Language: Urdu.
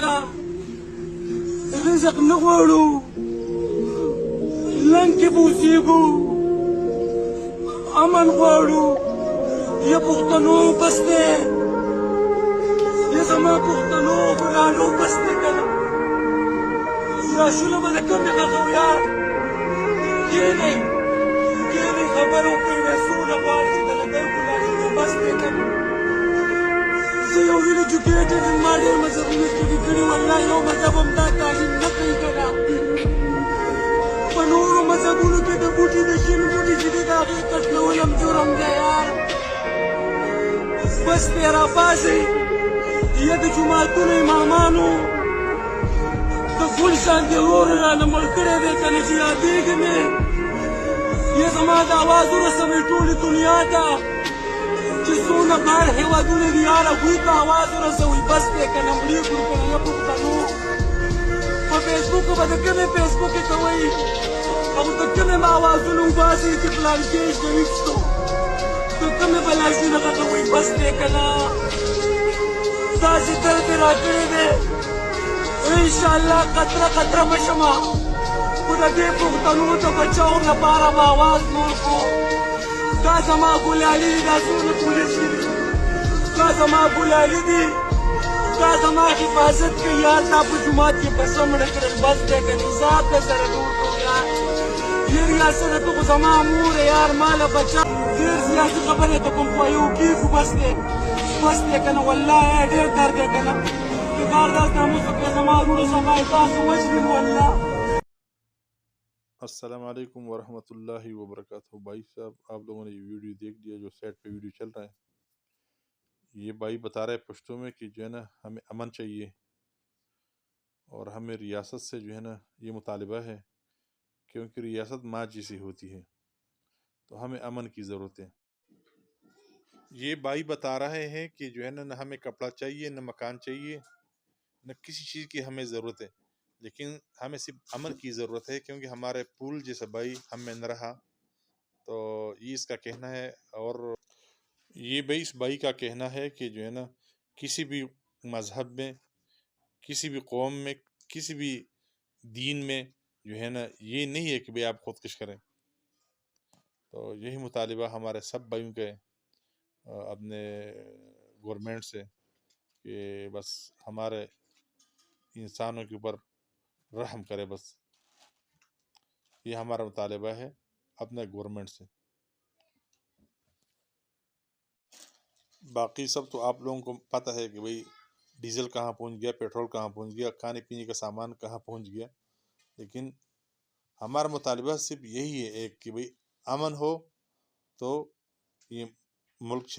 کنه رزق نه غواړو لنګ کې به اوسېږو امن غواړو یا پښتنو بس دی یا زما پښتنو ګرانو بس دی که نه لاسونه به د کومې غږو یار کښېنئ خبرو کوي رسونه غواړي چې د لګرګو لاسونه بس دی که نه زه یو ویل ایجوکیټډ یم ما ډېر مذهبونه سټډي کړي والله یو مذهب هم دا تعلیم نه کوي که نه په نورو مذهبونو کې د بوټي د شین بوټي چې دی د هغې قتلول هم جرم دی یار بس دی راپاڅئ یا د جوماتونو امامانو د ګل شانتې ورور رانه مړ کړی دی که نه چې یادېږي مې یا زما د اواز ورسوئ ټولې دنیا ته چې څونه بهر هېوادونه دي یار هغوی ته اواز ورسوئ بس دی که نه مړېږو که نه یا پښتنو په فیسبوک به د کومې فیسبوکې کوئ او د کومې به اوازونه وباسئ چې پلانکې شهید شو د کومې به لاسونه غږوئ بس دی که نه داسې درد مې راکړی دی انشاءالله قطره قطره به شمه خو د دې پښتنو د بچاو لپاره به اواز نور کړو دا زما ګلالي دي دا څونه پولیس دي دا زما ګلالي دي دا زما حفاظت کوي یار دا په جومات کې بسه مړه کړل بس دی که نه حساب به سره جوړ کړو یار ډېر ریاست ته خو زما مور یار ما له بچه ډېر سیاسي خبرې ته کوم خو یو کېږو بس دی که نه والله ډېر درد دی که نه که کار داس ناموس وکړې زما وروڼو زما تاسو وژني والله السلام علیکم ورحمۃ اللہ وبرکاتہ۔ بھائی صاحب آپ لوگوں نے یہ ویڈیو دیکھ لیا جو سیٹ پہ ویڈیو چل رہا ہے، یہ بھائی بتا رہا ہے پشتو میں کہ جو ہے نا ہمیں امن چاہیے اور ہمیں ریاست سے جو ہے نا یہ مطالبہ ہے کیونکہ ریاست ماں جیسی ہوتی ہے تو ہمیں امن کی ضرورت ہے۔ یہ بھائی بتا رہے ہیں کہ جو ہے نا نہ ہمیں کپڑا چاہیے نہ مکان چاہیے نہ کسی چیز کی ہمیں ضرورت ہے، لیکن ہمیں صرف امن کی ضرورت ہے کیونکہ ہمارے پول جیسا بھائی ہم میں نہ رہا۔ تو یہ اس کا کہنا ہے، اور یہ بھائی اس بھائی کا کہنا ہے کہ جو ہے نا کسی بھی مذہب میں کسی بھی قوم میں کسی بھی دین میں جو ہے نا یہ نہیں ہے کہ بھائی آپ خودکش کریں۔ تو یہی مطالبہ ہمارے سب بھائیوں کے اپنے گورنمنٹ سے کہ بس ہمارے انسانوں کے اوپر رحم کرے، بس یہ ہمارا مطالبہ ہے اپنے گورنمنٹ سے۔ باقی سب تو آپ لوگوں کو پتہ ہے کہ بھئی ڈیزل کہاں پہنچ گیا، پیٹرول کہاں پہنچ گیا، کھانے پینے کا سامان کہاں پہنچ گیا، لیکن ہمارا مطالبہ صرف یہی ہے ایک کہ بھئی امن ہو تو یہ ملک